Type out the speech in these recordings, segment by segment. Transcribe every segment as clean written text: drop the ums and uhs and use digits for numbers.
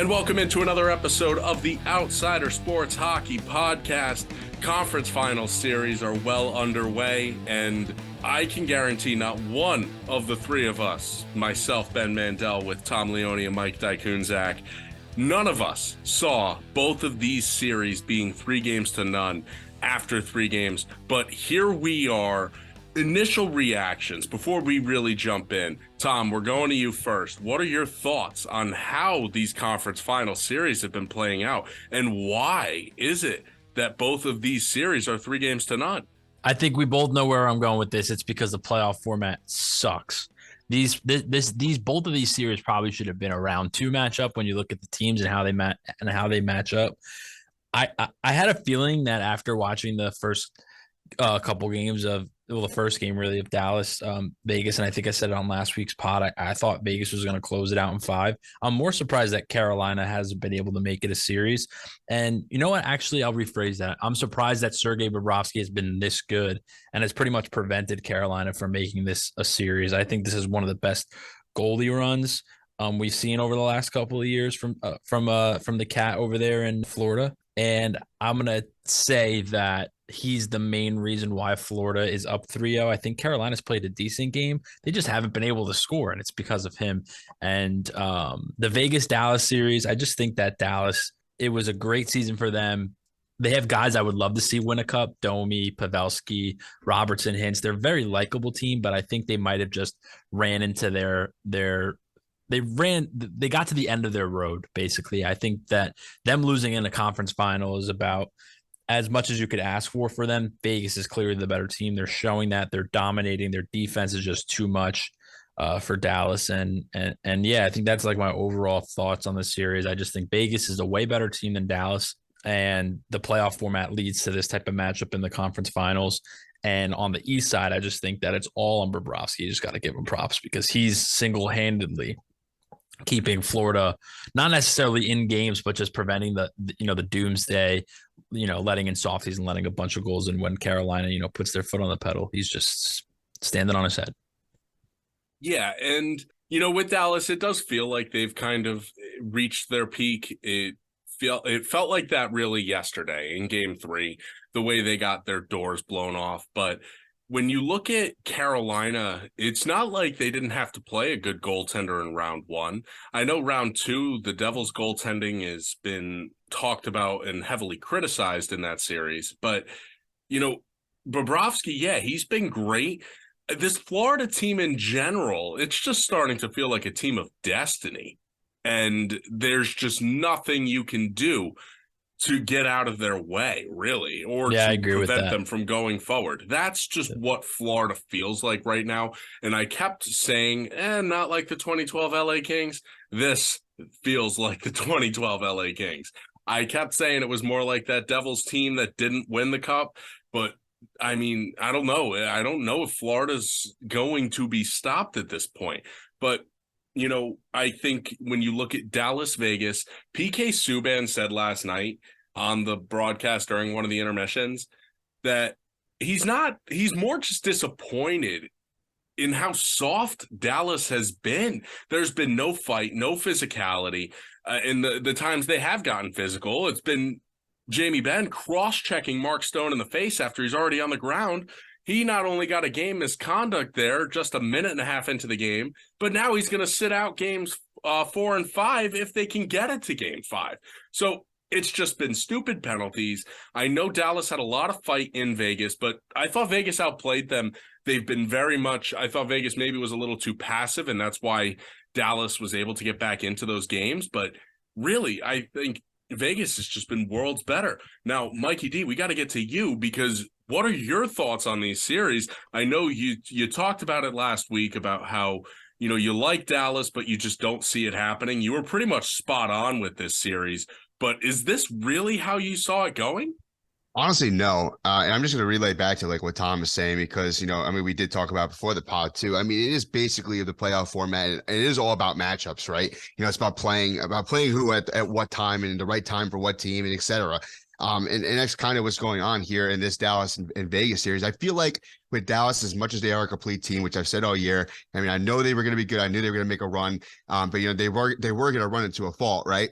And welcome into another episode of the Outsider Sports Hockey Podcast. Conference Finals series are well underway, and I can guarantee not one of the three of us, myself, Ben Mandel, with Tom Leone and Mike Dykunzak, none of us saw both of these series being 3-0 after 3 games. But here we are. Initial reactions before we really jump in. Tom, we're going to you first. What are your thoughts on how these conference final series have been playing out, and why is it that both of these series are 3-0? I think we both know where I'm going with this. It's because the playoff format sucks. These both of these series probably should have been a round 2 matchup when you look at the teams and how they match up. I had a feeling that after watching the first couple games of the first game really of Dallas, Vegas, and I think I said it on last week's pod, I thought Vegas was going to close it out in 5. I'm more surprised that Carolina hasn't been able to make it a series. And you know what? Actually, I'll rephrase that. I'm surprised that Sergei Bobrovsky has been this good and has pretty much prevented Carolina from making this a series. I think this is one of the best goalie runs we've seen over the last couple of years from the Cat over there in Florida. And I'm going to say that he's the main reason why Florida is up 3-0. I think Carolina's played a decent game. They just haven't been able to score, and it's because of him. And the Vegas-Dallas series, I just think that Dallas, it was a great season for them. They have guys I would love to see win a cup: Domi, Pavelski, Robertson, Hintz. They're a very likable team, but I think they might have just ran into they got to the end of their road, basically. I think that them losing in a conference final is about as much as you could ask for them. Vegas is clearly the better team. They're showing that. They're dominating. Their defense is just too much for Dallas. And yeah, I think that's like my overall thoughts on the series. I just think Vegas is a way better team than Dallas, and the playoff format leads to this type of matchup in the conference finals. And on the East side, I just think that it's all on Bobrovsky. You just got to give him props because he's single-handedly keeping Florida not necessarily in games, but just preventing the doomsday, letting in softies and letting a bunch of goals in when Carolina, puts their foot on the pedal. He's just standing on his head. Yeah, and with Dallas, it does feel like they've kind of reached their peak. It felt like that really yesterday in Game 3, the way they got their doors blown off. But when you look at Carolina, it's not like they didn't have to play a good goaltender in round 1. I know round 2, the Devils' goaltending has been talked about and heavily criticized in that series. But, Bobrovsky, yeah, he's been great. This Florida team in general, it's just starting to feel like a team of destiny. And there's just nothing you can do to get out of their way, really, or to prevent them from going forward. That's just what Florida feels like right now. And I kept saying, not like the 2012 LA Kings. This feels like the 2012 LA Kings. I kept saying it was more like that Devils team that didn't win the cup. But, I mean, I don't know. I don't know if Florida's going to be stopped at this point. But I think when you look at Dallas, Vegas, PK Subban said last night on the broadcast during one of the intermissions that he's more just disappointed in how soft Dallas has been. There's been no fight, no physicality. In the times they have gotten physical, it's been Jamie Benn cross-checking Mark Stone in the face after he's already on the ground. He not only got a game misconduct there just a minute and a half into the game, but now he's going to sit out games 4 and 5 if they can get it to game 5. So it's just been stupid penalties. I know Dallas had a lot of fight in Vegas, but I thought Vegas outplayed them. They've been I thought Vegas maybe was a little too passive, and that's why Dallas was able to get back into those games. But really, I think Vegas has just been worlds better. Now, Mikey D, we got to get to you, because what are your thoughts on these series? I know you talked about it last week about how, you like Dallas, but you just don't see it happening. You were pretty much spot on with this series, but is this really how you saw it going? Honestly, no. And I'm just going to relay back to what Tom is saying, because, we did talk about before the pod too. I mean, it is basically the playoff format, and it is all about matchups, right? It's about playing who at what time and the right time for what team, and et cetera. And that's kind of what's going on here in this Dallas and Vegas series. I feel like with Dallas, as much as they are a complete team, which I've said all year, I mean, I know they were going to be good. I knew they were going to make a run, but they were going to run into a fault, right?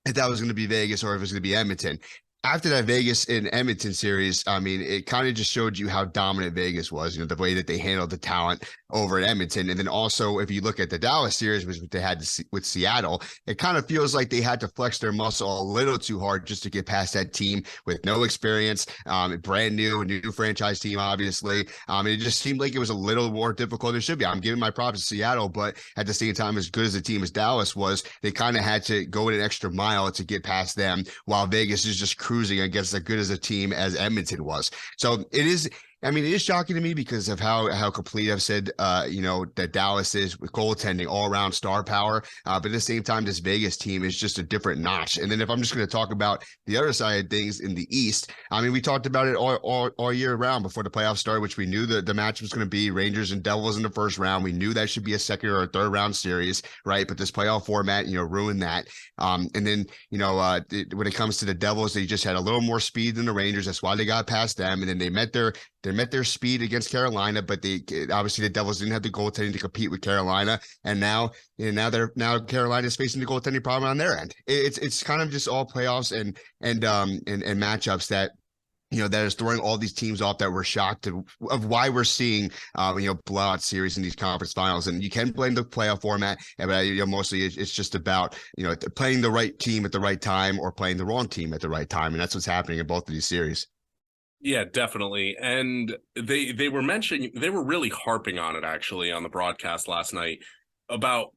if that was going to be Vegas or if it was going to be Edmonton. After that Vegas and Edmonton series, I mean, it kind of just showed you how dominant Vegas was, the way that they handled the talent over at Edmonton. And then also, if you look at the Dallas series, which they had with Seattle, it kind of feels like they had to flex their muscle a little too hard just to get past that team with no experience, brand new franchise team, obviously. It just seemed like it was a little more difficult than it should be. I'm giving my props to Seattle, but at the same time, as good as the team as Dallas was, they kind of had to go an extra mile to get past them, while Vegas is just cruising against as good as a team as Edmonton was. So it is shocking to me because of how complete I've said, that Dallas is with goaltending, all around star power. But at the same time, this Vegas team is just a different notch. And then if I'm just going to talk about the other side of things in the East, we talked about it all year round before the playoffs started, which we knew the match was going to be Rangers and Devils in the first round. We knew that should be a second or a third round series, right? But this playoff format, ruined that. And then, when it comes to the Devils, they just had a little more speed than the Rangers. That's why they got past them. And then they met their speed against Carolina, but obviously the Devils didn't have the goaltending to compete with Carolina, and now Carolina is facing the goaltending problem on their end. It's kind of just all playoffs and matchups that that is throwing all these teams off that we're shocked of why we're seeing blowout series in these conference finals. And you can blame the playoff format, but mostly it's just about playing the right team at the right time or playing the wrong team at the right time, and that's what's happening in both of these series. Yeah, definitely. And they were really harping on it actually on the broadcast last night about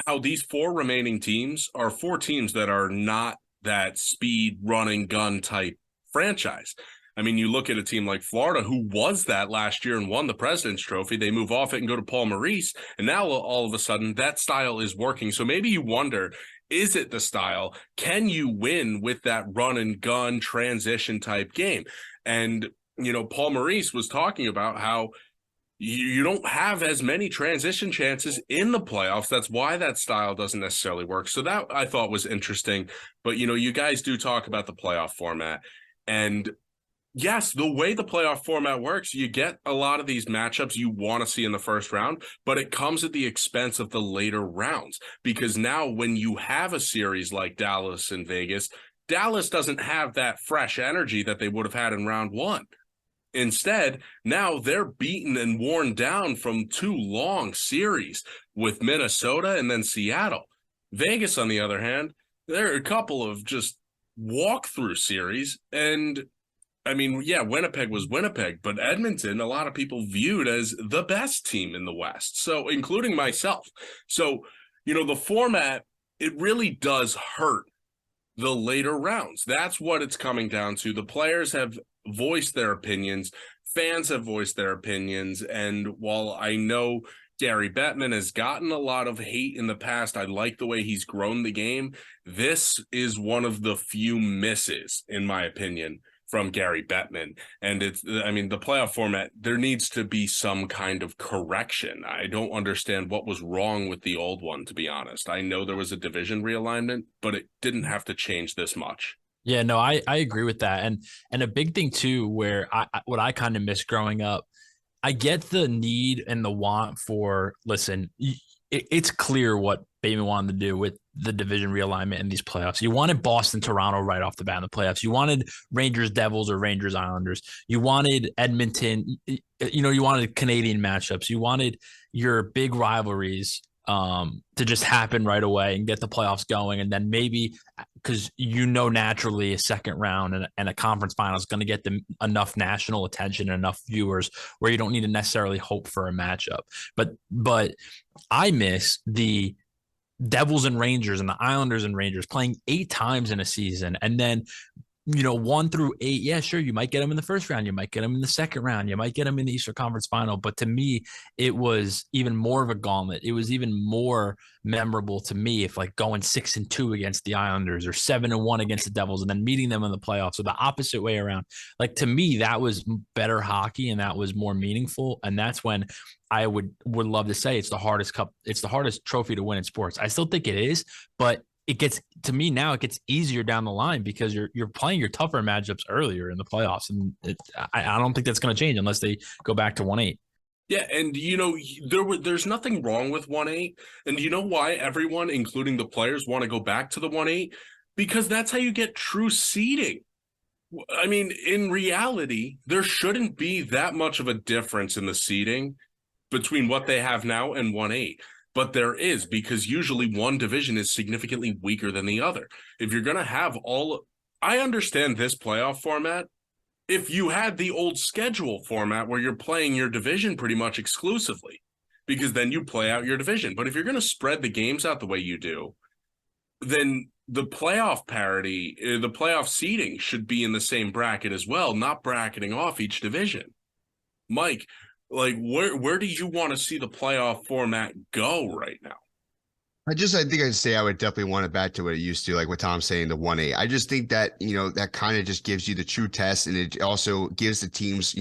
how these four remaining teams are four teams that are not that speed running gun type franchise. You look at a team like Florida, who was that last year and won the President's Trophy. They move off it and go to Paul Maurice, and now all of a sudden that style is working. So maybe you wonder, is it the style? Can you win with that run and gun transition type game? And, Paul Maurice was talking about how you don't have as many transition chances in the playoffs. That's why that style doesn't necessarily work. So that I thought was interesting. But, you guys do talk about the playoff format. And yes, the way the playoff format works, you get a lot of these matchups you want to see in the first round, but it comes at the expense of the later rounds. Because now when you have a series like Dallas and Vegas, Dallas doesn't have that fresh energy that they would have had in round one. Instead, now they're beaten and worn down from two long series with Minnesota and then Seattle. Vegas, on the other hand, there are a couple of just walkthrough series. And Winnipeg was Winnipeg, but Edmonton, a lot of people viewed as the best team in the West. So including myself. So, the format, it really does hurt the later rounds. That's what it's coming down to. The players have voiced their opinions. Fans have voiced their opinions. And while I know Gary Bettman has gotten a lot of hate in the past, I like the way he's grown the game. This is one of the few misses, in my opinion, from Gary Bettman. And the playoff format, there needs to be some kind of correction. I don't understand what was wrong with the old one, to be honest. I know there was a division realignment, but it didn't have to change this much. Yeah, no, I agree with that. And a big thing too, where what I kind of missed growing up, I get the need and the want for, listen, it's clear what Bateman wanted to do with the division realignment in these playoffs. You wanted Boston, Toronto right off the bat in the playoffs. You wanted Rangers, Devils, or Rangers, Islanders. You wanted Edmonton. You wanted Canadian matchups. You wanted your big rivalries to just happen right away and get the playoffs going. And then maybe because naturally a second round and a conference final is going to get them enough national attention and enough viewers where you don't need to necessarily hope for a matchup. But I miss the Devils and Rangers and the Islanders and Rangers playing 8 times in a season. And then 1 through 8, yeah, sure, you might get them in the first round, you might get them in the second round, you might get them in the Eastern Conference Final. But to me, it was even more of a gauntlet. It was even more memorable to me if going 6-2 against the Islanders or 7-1 against the Devils and then meeting them in the playoffs, or the opposite way around. To me, that was better hockey and that was more meaningful. And that's when I would love to say it's the hardest cup. It's the hardest trophy to win in sports. I still think it is, but it gets easier down the line because you're playing your tougher matchups earlier in the playoffs, and I don't think that's going to change unless they go back to 1-8. Yeah, and there's nothing wrong with 1-8, and you know why everyone, including the players, want to go back to the 1-8? because that's how you get true seeding. I mean, in reality, there shouldn't be that much of a difference in the seeding between what they have now and 1-8. But there is, because usually one division is significantly weaker than the other. If you're going to have I understand this playoff format. If you had the old schedule format where you're playing your division pretty much exclusively, because then you play out your division. But if you're going to spread the games out the way you do, then the playoff parity, the playoff seeding should be in the same bracket as well, not bracketing off each division. Mike, like where do you want to see the playoff format go right now? I think I'd say I would definitely want it back to what it used to, like what Tom's saying, the 1-8. I just think that, that kind of just gives you the true test, and it also gives the teams,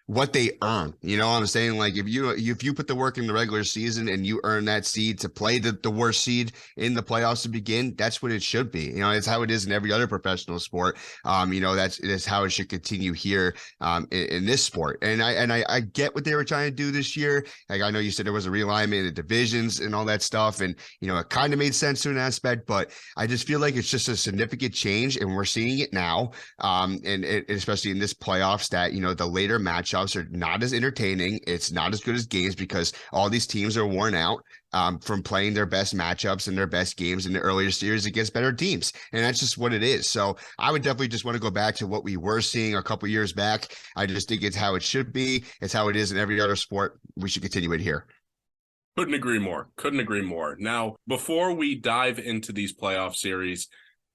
what they earn. You know what I'm saying? Like if you put the work in the regular season and you earn that seed to play the worst seed in the playoffs to begin, that's what it should be. It's how it is in every other professional sport. That's how it should continue here in this sport. And I get what they were trying to do this year. Like I know you said there was a realignment of divisions and all that stuff, and it kind of made sense to an aspect, but I just feel like it's just a significant change, and we're seeing it now. And especially in this playoffs that the later matchups are not as entertaining. It's not as good as games because all these teams are worn out from playing their best matchups and their best games in the earlier series against better teams. And that's just what it is. So I would definitely just want to go back to what we were seeing a couple years back. I just think it's how it should be. It's how it is in every other sport. We should continue it here. Couldn't agree more. Now, before we dive into these playoff series,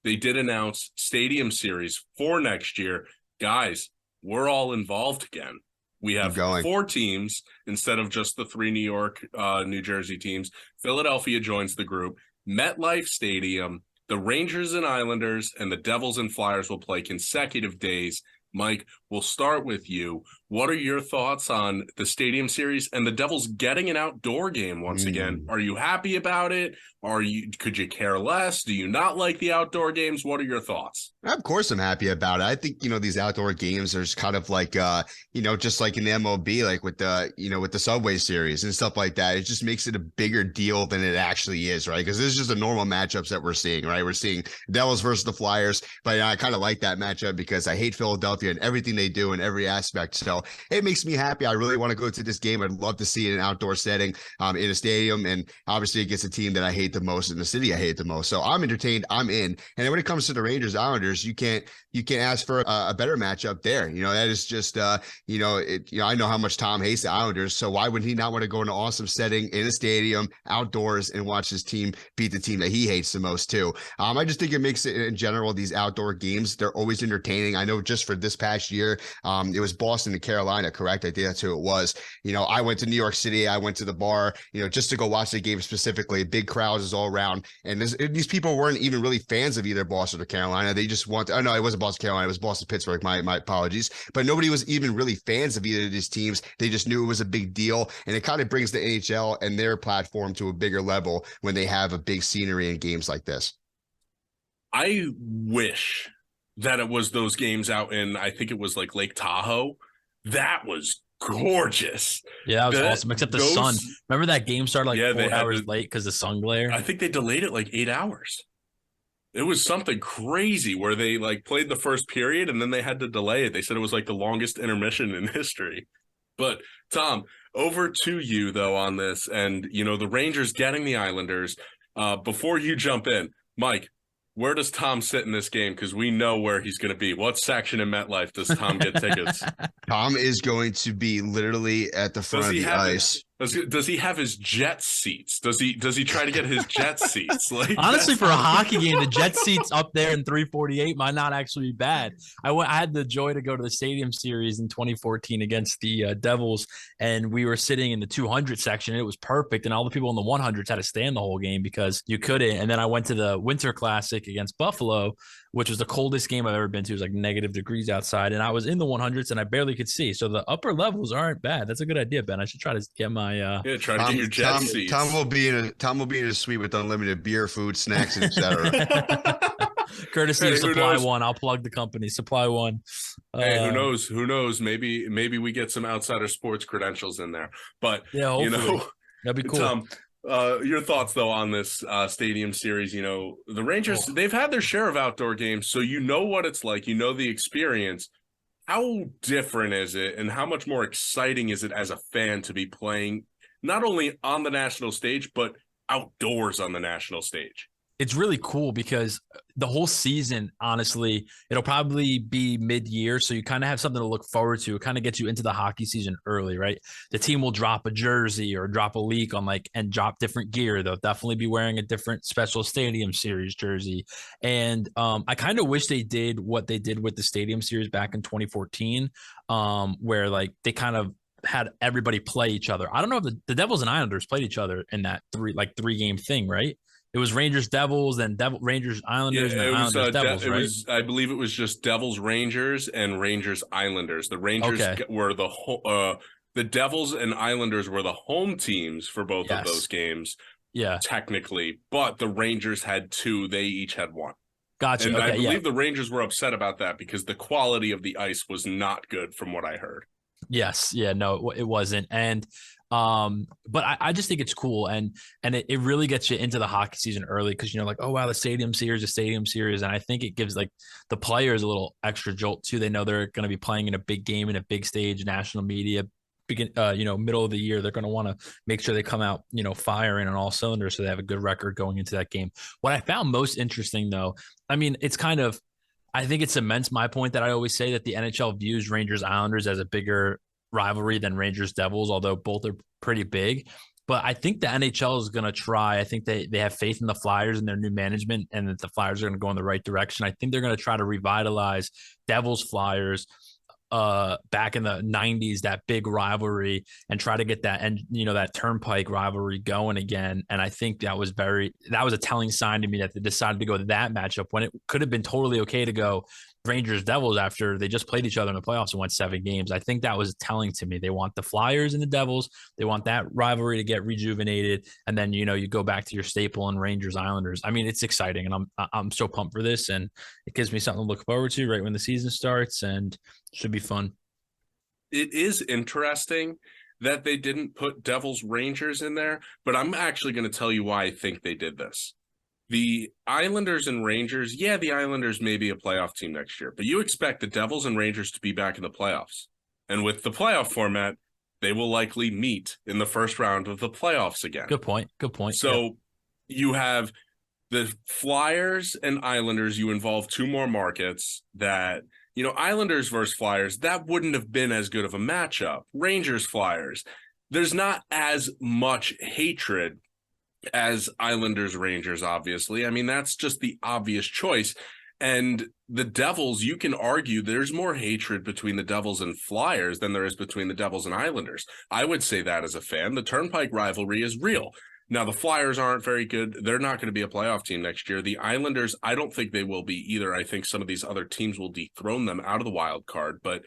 they did announce stadium series for next year. Guys, we're all involved again. We have 4 teams instead of just the 3 New York, New Jersey teams. Philadelphia joins the group. MetLife Stadium, the Rangers and Islanders, and the Devils and Flyers will play consecutive days. Mike, we'll start with you. What are your thoughts on the stadium series and the Devils getting an outdoor game once again? Are you happy about it? Could you care less? Do you not like the outdoor games? What are your thoughts? Of course I'm happy about it. I think, these outdoor games are kind of like, just like in the MLB, like with the Subway series and stuff like that. It just makes it a bigger deal than it actually is, right? Because this is just the normal matchups that we're seeing, right? We're seeing Devils versus the Flyers, but I kind of like that matchup because I hate Philadelphia and everything they do in every aspect. So it makes me happy. I really want to go to this game. I'd love to see it in an outdoor setting, in a stadium. And obviously it gets a team that I hate the most in the city I hate the most. So I'm entertained. I'm in. And then when it comes to the Rangers Islanders, you can't ask for a better matchup there. That is just I know how much Tom hates the Islanders. So why would he not want to go in an awesome setting in a stadium outdoors and watch his team beat the team that he hates the most too? I just think it makes it in general, these outdoor games, they're always entertaining. I know just for this past year, it was Boston and Carolina, correct? I think that's who it was. I went to New York City. I went to the bar, just to go watch the game specifically. Big crowds is all around. And these people weren't even really fans of either Boston or Carolina. They just no, it wasn't Boston, Carolina. It was Boston, Pittsburgh. My apologies. But nobody was even really fans of either of these teams. They just knew it was a big deal. And it kind of brings the NHL and their platform to a bigger level when they have a big scenery in games like this. I wish that it was those games out in, I think it was like Lake Tahoe. That was gorgeous. Yeah, that was awesome. Except the sun. Remember that game started like 4 hours late because the sun glare? I think they delayed it like 8 hours. It was something crazy where they like played the first period and then they had to delay it. They said it was like the longest intermission in history. But Tom, over to you though on this, and the Rangers getting the Islanders. Before you jump in, Mike, where does Tom sit in this game? Because we know where he's going to be. What section in MetLife does Tom get tickets? Tom is going to be literally at the front of the ice. Does he have his jet seats? Does he try to get his jet seats? Like, honestly, for a hockey game, the jet seats up there in 348 might not actually be bad. I had the joy to go to the Stadium Series in 2014 against the Devils, and we were sitting in the 200 section. And it was perfect, and all the people in the 100s had to stand the whole game because you couldn't. And then I went to the Winter Classic against Buffalo, which was the coldest game I've ever been to. It was like negative degrees outside, and I was in the 100s, and I barely could see. So the upper levels aren't bad. That's a good idea, Ben. I should try to get my try to get your jet seats. Tom will be in a suite with unlimited beer, food, snacks, etc. Courtesy of Supply One. I'll plug the company, Supply One. Hey, who knows? Who knows? Maybe we get some outsider sports credentials in there. But yeah, hopefully. That'd be cool. Tom, Your thoughts though on this stadium series? You know, the Rangers, they've had their share of outdoor games, so you know what it's like, you know the experience. How different is it, and how much more exciting is it as a fan to be playing not only on the national stage, but outdoors on the national stage? It's really cool because the whole season, honestly, it'll probably be mid-year, so you kind of have something to look forward to. It kind of gets you into the hockey season early, right? The team will drop a jersey or drop a leak on and drop different gear. They'll definitely be wearing a different special stadium series jersey. And I kind of wish they did what they did with the stadium series back in 2014, where they kind of had everybody play each other. I don't know if the Devils and Islanders played each other in that three-game thing, right? It was Rangers Devils, then Rangers Islanders, and then Islanders Devils, right? I believe it was just Devils Rangers and Rangers Islanders. The Rangers were the Devils and Islanders were the home teams for both of those games. Yeah, technically, but the Rangers had two. They each had one. Gotcha. And okay, I believe the Rangers were upset about that because the quality of the ice was not good, from what I heard. Yes. Yeah. No, it wasn't. And but I just think it's cool, and it really gets you into the hockey season early because oh wow, the stadium series, and I think it gives the players a little extra jolt too. They know they're going to be playing in a big game, in a big stage, national media, middle of the year. They're going to want to make sure they come out firing on all cylinders, so they have a good record going into that game. What I found most interesting though, I mean, I think it cements my point that I always say that the NHL views Rangers Islanders as a bigger rivalry than Rangers Devils, although both are pretty big. But I think the NHL is going to try. I think they have faith in the Flyers and their new management, and that the Flyers are going to go in the right direction. I think they're going to try to revitalize Devils Flyers back in the 90s, that big rivalry, and try to get that that Turnpike rivalry going again. And I think that was a telling sign to me that they decided to go to that matchup when it could have been totally okay to go Rangers Devils after they just played each other in the playoffs and went 7 games. I think that was telling to me. They want the Flyers and the Devils. They want that rivalry to get rejuvenated, and then you go back to your staple and Rangers Islanders. I mean, it's exciting, and I'm so pumped for this, and it gives me something to look forward to right when the season starts, and it should be fun. It is interesting that they didn't put Devils Rangers in there, but I'm actually going to tell you why I think they did this. The Islanders and Rangers, the Islanders may be a playoff team next year, but you expect the Devils and Rangers to be back in the playoffs. And with the playoff format, they will likely meet in the first round of the playoffs again. Good point. So you have the Flyers and Islanders, you involve 2 more markets that, Islanders versus Flyers, that wouldn't have been as good of a matchup. Rangers, Flyers, there's not as much hatred as Islanders Rangers, obviously. I mean, that's just the obvious choice. And the Devils, you can argue there's more hatred between the Devils and Flyers than there is between the Devils and Islanders. I would say that as a fan. The Turnpike rivalry is real. Now, the Flyers aren't very good. They're not going to be a playoff team next year. The Islanders, I don't think they will be either. I think some of these other teams will dethrone them out of the wild card. But,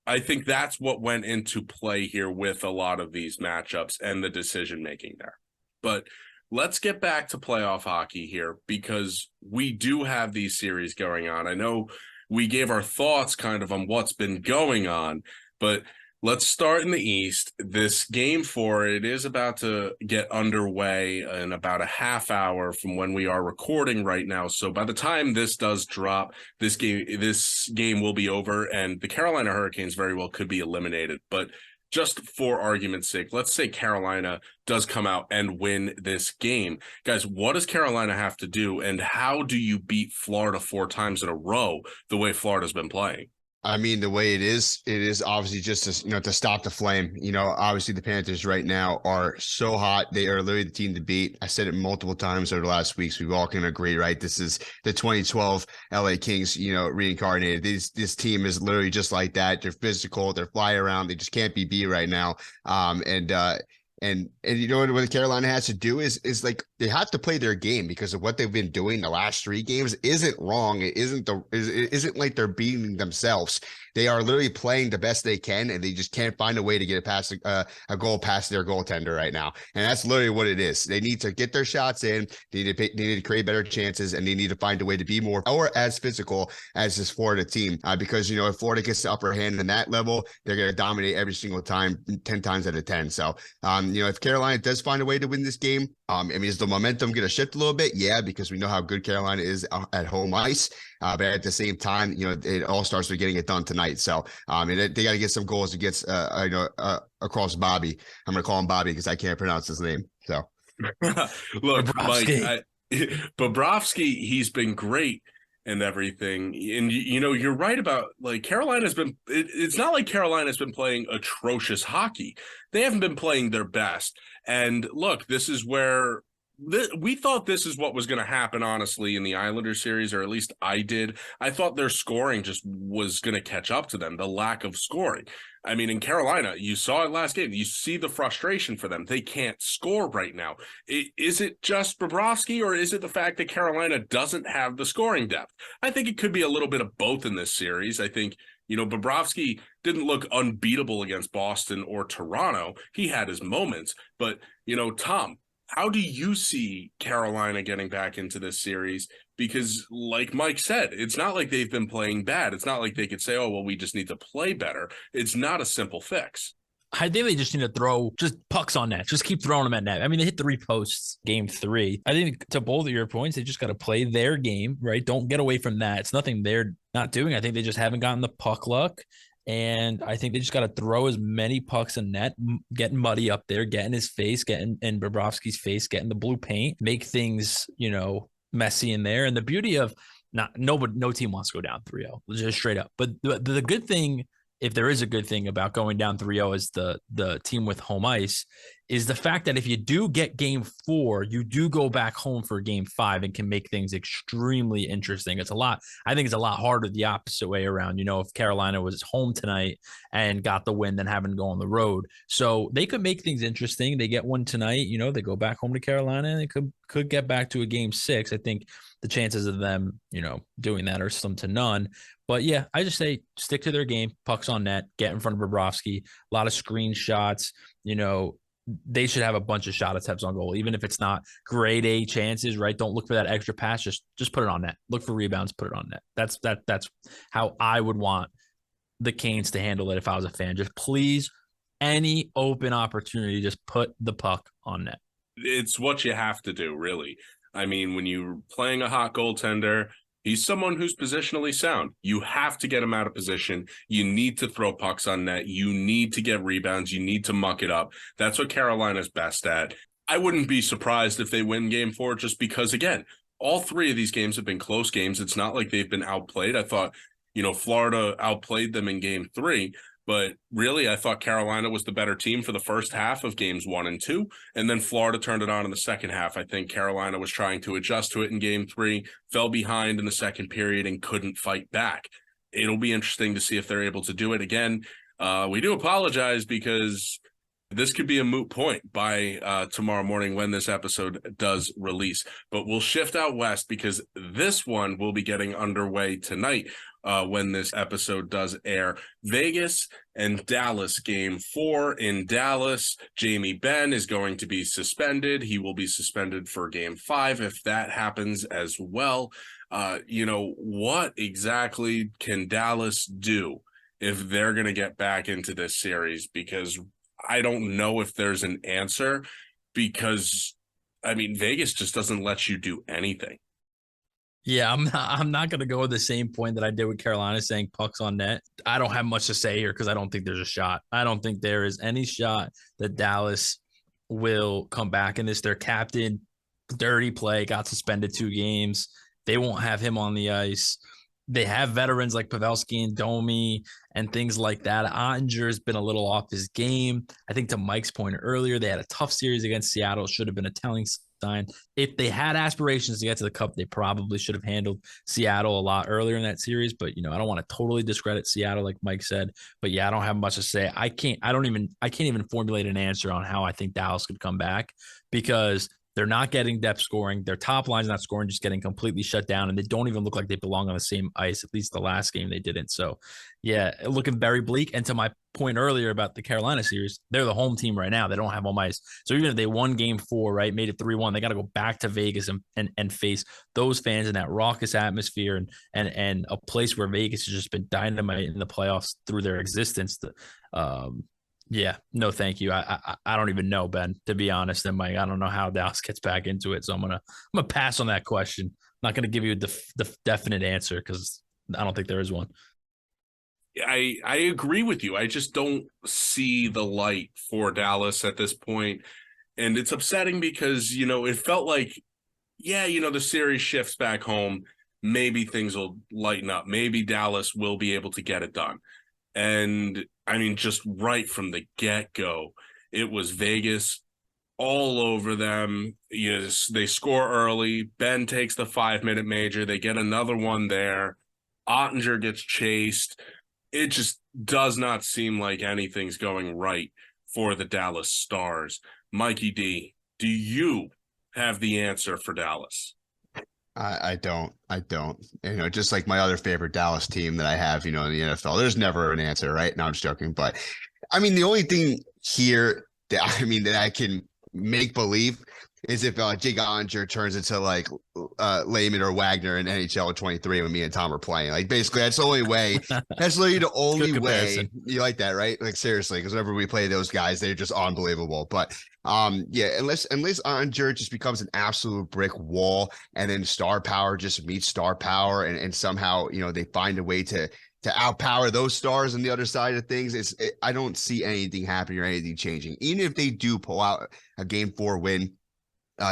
I think that's what went into play here with a lot of these matchups and the decision-making there. But let's get back to playoff hockey here, because we do have these series going on. I know we gave our thoughts kind of on what's been going on, but let's start in the East. This game 4, it is about to get underway in about a half hour from when we are recording right now. So by the time this does drop, this game will be over, and the Carolina Hurricanes very well could be eliminated. But just for argument's sake, let's say Carolina does come out and win this game. Guys, what does Carolina have to do, and how do you beat Florida 4 times in a row the way Florida's been playing? I mean, the way it is obviously just to stop the flame. Obviously the Panthers right now are so hot. They are literally the team to beat. I said it multiple times over the last weeks. We all can agree, right? This is the 2012 LA Kings, reincarnated. This team is literally just like that. They're physical. They're fly around. They just can't be beat right now. And what Carolina has to do is they have to play their game because of what they've been doing the last 3 games isn't wrong. It isn't like they're beating themselves. They are literally playing the best they can, and they just can't find a way to get it past a goal past their goaltender right now. And that's literally what it is. They need to get their shots in. They need to create better chances, and they need to find a way to be more or as physical as this Florida team. Because, if Florida gets the upper hand in that level, they're going to dominate every single time, 10 times out of 10. So, if Carolina does find a way to win this game, is the momentum going to shift a little bit? Yeah, because we know how good Carolina is at home ice. But at the same time, it all starts with getting it done tonight. So, they got to get some goals against, across Bobby. I'm going to call him Bobby because I can't pronounce his name. So, look, Bobrovsky. Mike, Bobrovsky, he's been great and everything. And, you're right about, like, Carolina's been, it's not like Carolina's been playing atrocious hockey. They haven't been playing their best. And look, this is where we thought this is what was going to happen, honestly, in the Islander series, or at least I did. I thought their scoring just was going to catch up to them, the lack of scoring. I mean, in Carolina, you saw it last game. You see the frustration for them. They can't score right now. Is it just Bobrovsky, or is it the fact that Carolina doesn't have the scoring depth? I think it could be a little bit of both in this series. I think, Bobrovsky didn't look unbeatable against Boston or Toronto. He had his moments. But, Tom, how do you see Carolina getting back into this series? Because like Mike said, it's not like they've been playing bad. It's not like they could say, oh, well, we just need to play better. It's not a simple fix. I think they just need to throw just pucks on net. Just keep throwing them at net. I mean, they hit 3 posts game 3. I think to both of your points, they just got to play their game, right? Don't get away from that. It's nothing they're not doing. I think they just haven't gotten the puck luck. And I think they just got to throw as many pucks in net, getting Muddy up there, getting his face, getting in Bobrovsky's face, getting the blue paint, make things, messy in there. And the beauty of no team wants to go down 3-0, just straight up. But the good thing, if there is a good thing about going down 3-0 as the team with home ice, is the fact that if you do get game 4, you do go back home for game 5 and can make things extremely interesting. I think it's a lot harder the opposite way around. If Carolina was home tonight and got the win, then having to go on the road. So they could make things interesting. They get one tonight, they go back home to Carolina, and they could get back to a game 6. I think the chances of them, doing that are slim to none. But yeah, I just say stick to their game, pucks on net, get in front of Bobrovsky, a lot of screenshots. They should have a bunch of shot attempts on goal, even if it's not grade A chances, right? Don't look for that extra pass. Just put it on net. Look for rebounds, put it on net. That's how I would want the Canes to handle it if I was a fan. Just please, any open opportunity, just put the puck on net. It's what you have to do, really. I mean, when you're playing a hot goaltender, he's someone who's positionally sound. You have to get him out of position. You need to throw pucks on net. You need to get rebounds. You need to muck it up. That's what Carolina's best at. I wouldn't be surprised if they win game 4, just because, again, all 3 of these games have been close games. It's not like they've been outplayed. I thought, Florida outplayed them in game 3. But really, I thought Carolina was the better team for the first half of games 1 and 2, and then Florida turned it on in the second half. I think Carolina was trying to adjust to it in game 3, fell behind in the second period, and couldn't fight back. It'll be interesting to see if they're able to do it again. We do apologize because this could be a moot point by tomorrow morning when this episode does release. But we'll shift out west because this one will be getting underway tonight. When this episode does air. Vegas and Dallas, game 4 in Dallas. Jamie Benn is going to be suspended. He will be suspended for game 5 if that happens as well. What exactly can Dallas do if they're going to get back into this series? Because I don't know if there's an answer, because, Vegas just doesn't let you do anything. Yeah, I'm not going to go with the same point that I did with Carolina, saying pucks on net. I don't have much to say here because I don't think there's a shot. I don't think there is any shot that Dallas will come back in this. Their captain, dirty play, got suspended 2 games. They won't have him on the ice. They have veterans like Pavelski and Domi and things like that. Ottinger has been a little off his game. I think to Mike's point earlier, they had a tough series against Seattle. Should have been a telling sign. If they had aspirations to get to the Cup, they probably should have handled Seattle a lot earlier in that series. But, I don't want to totally discredit Seattle, like Mike said. But yeah, I don't have much to say. I can't even formulate an answer on how I think Dallas could come back, because They're not getting depth scoring. Their top line's not scoring, just getting completely shut down. And they don't even look like they belong on the same ice. At least the last game they didn't. So, yeah, looking very bleak. And to my point earlier about the Carolina series, they're the home team right now. They don't have home ice. So even if they won game 4, right, made it 3-1, they got to go back to Vegas and face those fans in that raucous atmosphere and a place where Vegas has just been dynamite in the playoffs through their existence. Yeah, no, thank you. I don't even know, Ben, to be honest. And Mike, I don't know how Dallas gets back into it. So I'm gonna pass on that question. I'm not gonna give you the definite answer because I don't think there is one. I agree with you. I just don't see the light for Dallas at this point. And it's upsetting because, it felt like, the series shifts back home. Maybe things will lighten up. Maybe Dallas will be able to get it done. And I mean, just right from the get-go, it was Vegas all over them. They score early. Ben takes the 5-minute major. They get another one there. Ottinger gets chased. It just does not seem like anything's going right for the Dallas Stars. Mikey D, do you have the answer for Dallas? I don't. Just like my other favorite Dallas team that I have, in the NFL, there's never an answer, right? No, I'm just joking. But I mean, the only thing here that I can make believe is if Jake Ottinger turns into like Lehman or Wagner in NHL 23 when me and Tom are playing. Like basically that's the only way. That's literally the only way. You like that, right? Like seriously, because whenever we play those guys, they're just unbelievable. But unless Ottinger just becomes an absolute brick wall and then star power just meets star power and somehow, they find a way to outpower those stars on the other side of things, I don't see anything happening or anything changing. Even if they do pull out a game 4 win,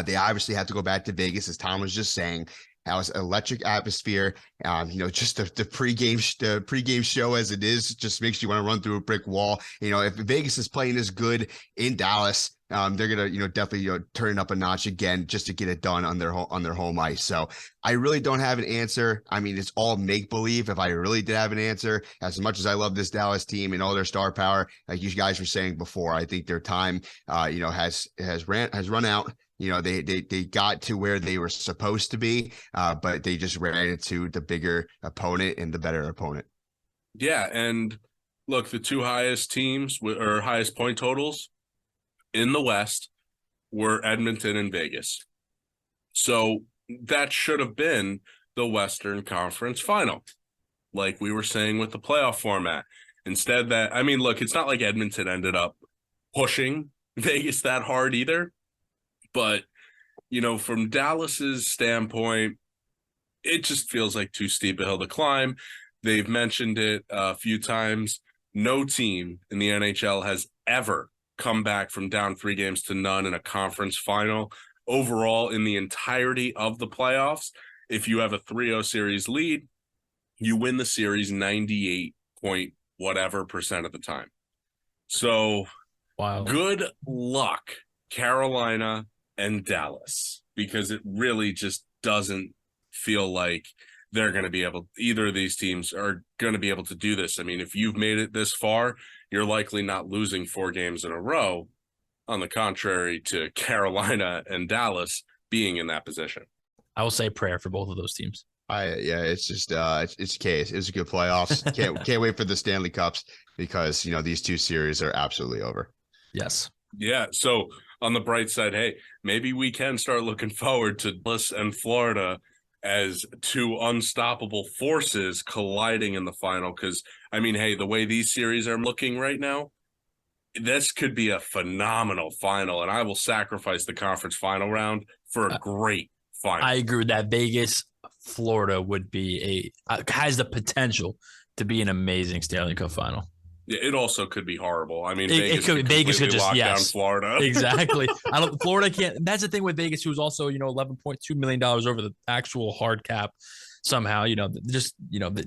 they obviously have to go back to Vegas, as Tom was just saying. That was electric atmosphere. Just the pregame show as it is just makes you want to run through a brick wall. If Vegas is playing as good in Dallas, they're gonna definitely turn it up a notch again just to get it done on their home ice. So I really don't have an answer. I mean, it's all make believe. If I really did have an answer, as much as I love this Dallas team and all their star power, like you guys were saying before, I think their time has run out. They got to where they were supposed to be, but they just ran into the bigger opponent and the better opponent. Yeah, and look, the two highest teams or highest point totals in the West were Edmonton and Vegas. So that should have been the Western Conference Final, like we were saying with the playoff format. Instead look, it's not like Edmonton ended up pushing Vegas that hard either. But, from Dallas's standpoint, it just feels like too steep a hill to climb. They've mentioned it a few times. No team in the NHL has ever come back from down 3-0 in a conference final. Overall, in the entirety of the playoffs, if you have a 3-0 series lead, you win the series 98 point whatever percent of the time. So, wow. Good luck, Carolina and Dallas, because it really just doesn't feel like they're going to be able, either of these teams are going to be able to do this. I mean, if you've made it this far, you're likely not losing 4 games in a row, on the contrary to Carolina and Dallas being in that position. I will say prayer for both of those teams. It's just it's case. It's a good playoffs. Can't wait for the Stanley Cups because these two series are absolutely over. Yes. Yeah. So on the bright side, hey, maybe we can start looking forward to Dallas and Florida as two unstoppable forces colliding in the final. Because, I mean, hey, the way these series are looking right now, this could be a phenomenal final, and I will sacrifice the conference final round for a great final. I agree with that. Vegas, Florida would be has the potential to be an amazing Stanley Cup final. Yeah, it also could be horrible. I mean, Vegas could just lock down Florida. Exactly. Florida can't. That's the thing with Vegas, who's also $11.2 million over the actual hard cap. Somehow,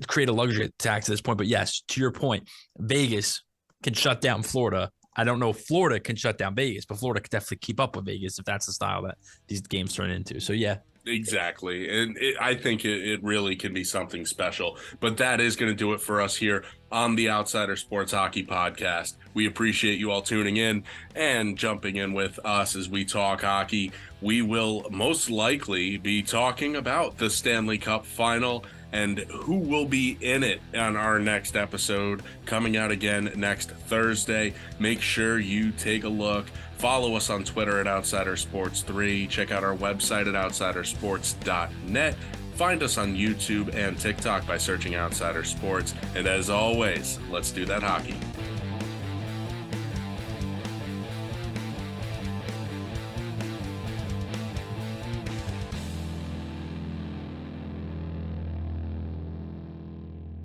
create a luxury tax at this point. But yes, to your point, Vegas can shut down Florida. I don't know if Florida can shut down Vegas, but Florida could definitely keep up with Vegas if that's the style that these games turn into. So yeah, Exactly. And I think it really can be something special. But that is going to do it for us here on the Outsider Sports Hockey Podcast. We appreciate you all tuning in and jumping in with us as we talk hockey. We will most likely be talking about the Stanley Cup final and who will be in it on our next episode, coming out again next Thursday. Make sure you take a look. Follow us on Twitter at OutsiderSports3. Check out our website at outsidersports.net. Find us on YouTube and TikTok by searching Outsider Sports. And as always, let's do that hockey.